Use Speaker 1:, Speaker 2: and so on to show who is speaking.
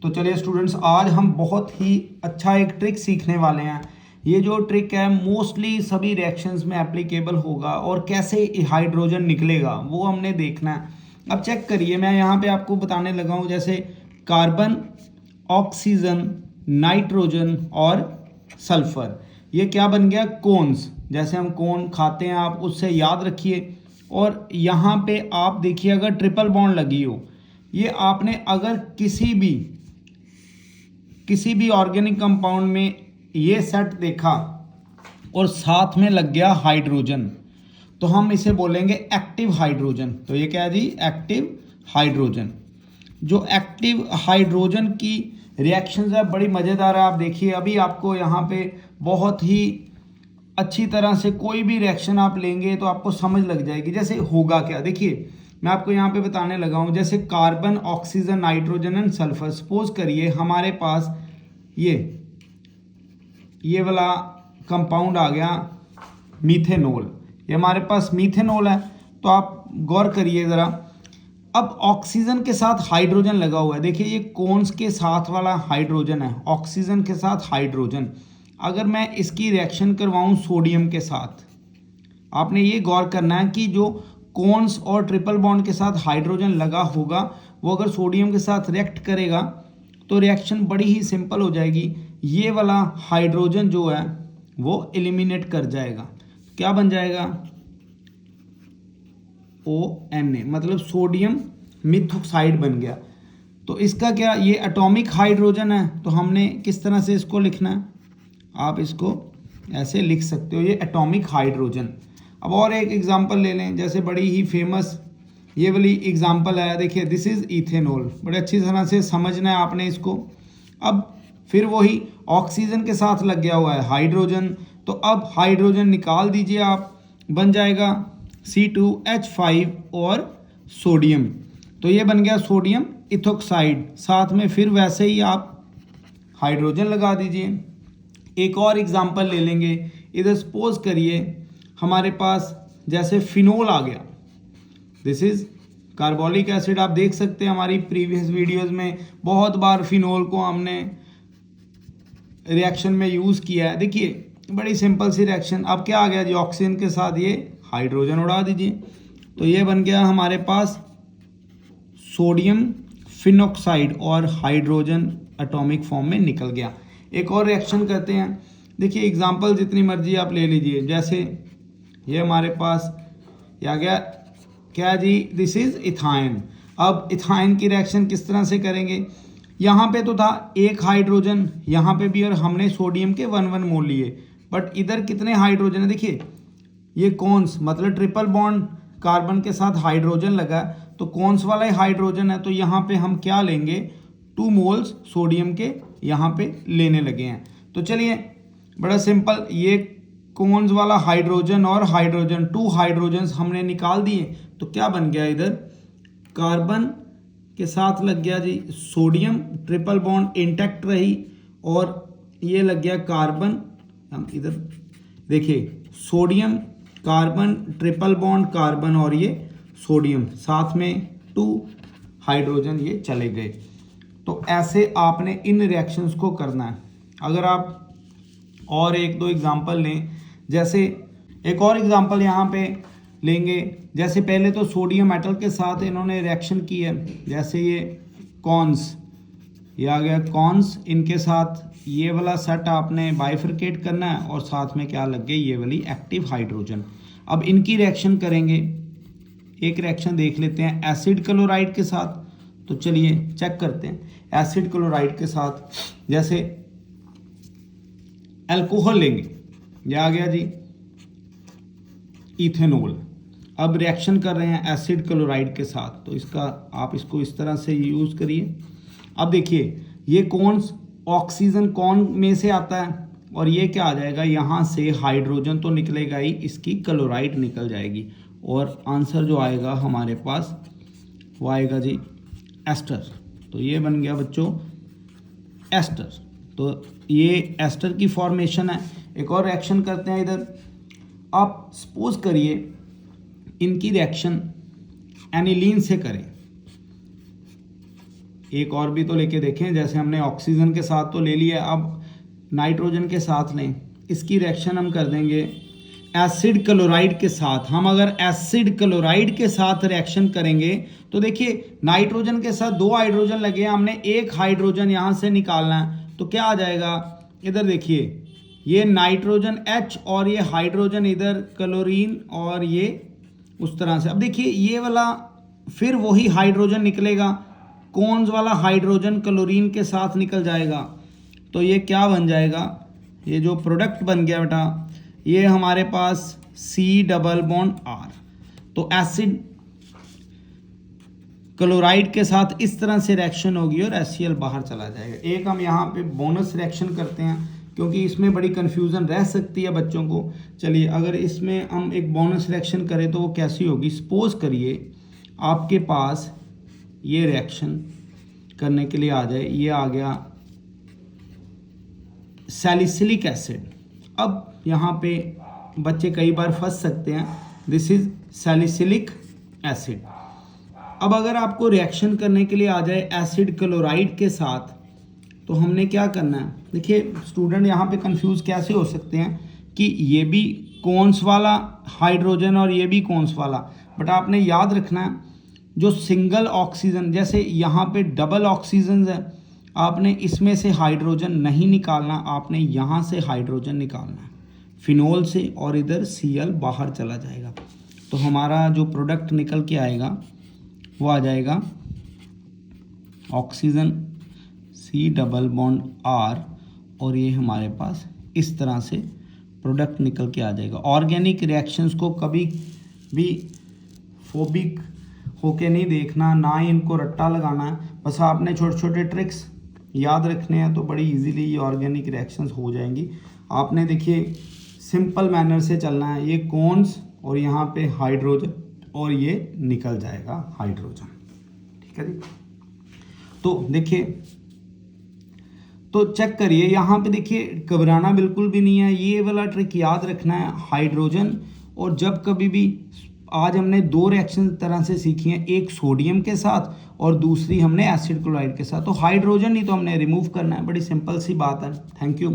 Speaker 1: तो चलिए स्टूडेंट्स, आज हम बहुत ही अच्छा एक ट्रिक सीखने वाले हैं। ये जो ट्रिक है मोस्टली सभी रिएक्शंस में एप्लीकेबल होगा और कैसे हाइड्रोजन निकलेगा वो हमने देखना है। अब चेक करिए, मैं यहाँ पे आपको बताने लगा हूँ, जैसे कार्बन, ऑक्सीजन, नाइट्रोजन और सल्फर, ये क्या बन गया? कोन्स। जैसे हम कोन खाते हैं, आप उससे याद रखिए। और यहाँ पे आप देखिए, अगर ट्रिपल बॉन्ड लगी हो, ये आपने अगर किसी भी ऑर्गेनिक कंपाउंड में ये सेट देखा और साथ में लग गया हाइड्रोजन, तो हम इसे बोलेंगे एक्टिव हाइड्रोजन। तो ये क्या है जी? Active hydrogen. जो एक्टिव हाइड्रोजन की रिएक्शंस है बड़ी मज़ेदार है। आप देखिए, अभी आपको यहाँ पे बहुत ही अच्छी तरह से कोई भी रिएक्शन आप लेंगे तो आपको समझ लग जाएगी। जैसे होगा क्या, देखिए मैं आपको यहाँ पे बताने लगा हूँ। जैसे carbon, oxygen, nitrogen and sulphur. Suppose करिए हमारे पास ये वाला कंपाउंड आ गया मीथेनॉल। ये हमारे पास मीथेनॉल है। तो आप गौर करिए ज़रा, अब ऑक्सीजन के साथ हाइड्रोजन लगा हुआ है। देखिए ये कोन्स के साथ वाला हाइड्रोजन है, ऑक्सीजन के साथ हाइड्रोजन। अगर मैं इसकी रिएक्शन करवाऊँ सोडियम के साथ, आपने ये गौर करना है कि जो कोन्स और ट्रिपल बॉन्ड के साथ हाइड्रोजन लगा होगा, वो अगर सोडियम के साथ रिएक्ट करेगा तो रिएक्शन बड़ी ही सिंपल हो जाएगी। ये वाला हाइड्रोजन जो है वो एलिमिनेट कर जाएगा। क्या बन जाएगा? ONA, मतलब सोडियम मिथॉक्साइड बन गया। तो इसका क्या, ये एटॉमिक हाइड्रोजन है। तो हमने किस तरह से इसको लिखना है? आप इसको ऐसे लिख सकते हो, ये एटॉमिक हाइड्रोजन। अब और एक एग्जांपल ले लें, जैसे बड़ी ही फेमस ये वाली एग्जांपल है। देखिए दिस इज़ इथेनॉल। बड़े अच्छी तरह से समझना है आपने इसको। अब फिर वही ऑक्सीजन के साथ लग गया हुआ है हाइड्रोजन। तो अब हाइड्रोजन निकाल दीजिए आप, बन जाएगा C2H5 और सोडियम। तो ये बन गया सोडियम इथोक्साइड। साथ में फिर वैसे ही आप हाइड्रोजन लगा दीजिए। एक और एग्जांपल ले लेंगे। इधर सपोज करिए हमारे पास जैसे फिनोल आ गया। This is carbolic acid. आप देख सकते हैं हमारी प्रीवियस वीडियोस में बहुत बार फिनोल को हमने रिएक्शन में यूज़ किया है। देखिए बड़ी सिंपल सी रिएक्शन। अब क्या आ गया जी? ऑक्सीजन के साथ ये हाइड्रोजन उड़ा दीजिए, तो ये बन गया हमारे पास सोडियम फिनॉक्साइड और हाइड्रोजन एटॉमिक फॉर्म में निकल गया। एक और रिएक्शन करते हैं। देखिए एग्जांपल जितनी मर्जी आप ले लीजिए। जैसे ये हमारे पास ये आ गया क्या जी? This is ethyne. अब इथाइन की रिएक्शन किस तरह से करेंगे? यहाँ पे तो था एक हाइड्रोजन, यहाँ पे भी, और हमने सोडियम के 1 मोल लिए। बट इधर कितने हाइड्रोजन है? देखिए ये कौन्स, मतलब ट्रिपल बॉन्ड कार्बन के साथ हाइड्रोजन लगा, तो कौन्स वाला ही हाइड्रोजन है। तो यहाँ पे हम क्या लेंगे? 2 मोल्स सोडियम के यहाँ पे लेने लगे हैं। तो चलिए बड़ा सिंपल, ये कौन्स वाला हाइड्रोजन और हाइड्रोजन, 2 हाइड्रोजन्स हमने निकाल दिए। तो क्या बन गया? इधर कार्बन के साथ लग गया जी सोडियम, ट्रिपल बॉन्ड इंटैक्ट रही, और ये लग गया कार्बन। हम इधर देखिए sodium carbon, triple bond carbon और ये सोडियम, साथ में 2 हाइड्रोजन ये चले गए। तो ऐसे आपने इन रिएक्शंस को करना है। अगर आप और एक दो एग्जांपल लें, जैसे एक और एग्जांपल यहाँ पे लेंगे। जैसे पहले तो सोडियम मेटल के साथ इन्होंने रिएक्शन की है। जैसे ये कॉन्स, ये आ गया कॉन्स, इनके साथ ये वाला सेट आपने बाइफरकेट करना है, और साथ में क्या लग गई? ये वाली एक्टिव हाइड्रोजन। अब इनकी रिएक्शन करेंगे। एक रिएक्शन देख लेते हैं एसिड क्लोराइड के साथ। तो चलिए चेक करते हैं एसिड क्लोराइड के साथ। जैसे अल्कोहल लेंगे, यह आ गया जी इथेनॉल। अब रिएक्शन कर रहे हैं एसिड क्लोराइड के साथ, तो इसका आप इसको इस तरह से यूज़ करिए। अब देखिए ये कौन्स ऑक्सीजन कौन में से आता है, और ये क्या आ जाएगा? यहाँ से हाइड्रोजन तो निकलेगा ही, इसकी क्लोराइड निकल जाएगी, और आंसर जो आएगा हमारे पास वो आएगा जी एस्टर। तो ये बन गया बच्चों एस्टर। तो ये एस्टर की फॉर्मेशन है। एक और रिएक्शन करते हैं इधर। आप सपोज करिए इनकी रिएक्शन एनिलीन से करें। एक और भी तो लेके देखें, जैसे हमने ऑक्सीजन के साथ तो ले लिया, अब नाइट्रोजन के साथ लें। इसकी रिएक्शन हम कर देंगे एसिड क्लोराइड के साथ। हम अगर एसिड क्लोराइड के साथ रिएक्शन करेंगे तो देखिए नाइट्रोजन के साथ 2 हाइड्रोजन लगे हैं, हमने 1 हाइड्रोजन यहाँ से निकालना है, तो क्या आ जाएगा, इधर देखिए ये नाइट्रोजन H और ये हाइड्रोजन इधर क्लोरीन और ये उस तरह से। अब देखिए ये वाला फिर वही हाइड्रोजन निकलेगा, कौन वाला हाइड्रोजन क्लोरीन के साथ निकल जाएगा, तो ये क्या बन जाएगा, ये जो प्रोडक्ट बन गया बेटा ये हमारे पास C∪R। तो एसिड क्लोराइड के साथ इस तरह से रिएक्शन होगी और HCl बाहर चला जाएगा। एक हम यहाँ पे बोनस रिएक्शन करते हैं क्योंकि इसमें बड़ी कन्फ्यूज़न रह सकती है बच्चों को। चलिए अगर इसमें हम एक बोनस रिएक्शन करें तो वो कैसी होगी। सपोज करिए आपके पास ये रिएक्शन करने के लिए आ जाए, ये आ गया सैलिसिलिक एसिड। अब यहाँ पे बच्चे कई बार फंस सकते हैं, दिस इज सैलिसिलिक एसिड। अब अगर आपको रिएक्शन करने के लिए आ जाए एसिड क्लोराइड के साथ तो हमने क्या करना है। देखिए स्टूडेंट यहाँ पे कंफ्यूज कैसे हो सकते हैं कि ये भी कौनस वाला हाइड्रोजन और ये भी कौनस वाला, बट आपने याद रखना है जो सिंगल ऑक्सीजन, जैसे यहाँ पे डबल ऑक्सीजन है, आपने इसमें से हाइड्रोजन नहीं निकालना, आपने यहाँ से हाइड्रोजन निकालना है फिनोल से और इधर Cl बाहर चला जाएगा। तो हमारा जो प्रोडक्ट निकल के आएगा वो आ जाएगा ऑक्सीजन C∪R और ये हमारे पास इस तरह से प्रोडक्ट निकल के आ जाएगा। ऑर्गेनिक रिएक्शंस को कभी भी फोबिक होके नहीं देखना, ना ही इनको रट्टा लगाना है, बस आपने छोटे छोटे ट्रिक्स याद रखने हैं तो बड़ी इजीली ये ऑर्गेनिक रिएक्शंस हो जाएंगी। आपने देखिए सिंपल मैनर से चलना है, ये कौनस और यहाँ पे हाइड्रोजन और ये निकल जाएगा हाइड्रोजन, ठीक है जी। तो देखिए तो चेक करिए यहाँ पे, देखिए घबराना बिल्कुल भी नहीं है, ये वाला ट्रिक याद रखना है हाइड्रोजन। और जब कभी भी आज हमने 2 रिएक्शन तरह से सीखी हैं, एक सोडियम के साथ और दूसरी हमने एसिड क्लोराइड के साथ, तो हाइड्रोजन ही तो हमने रिमूव करना है, बड़ी सिंपल सी बात है। Thank you.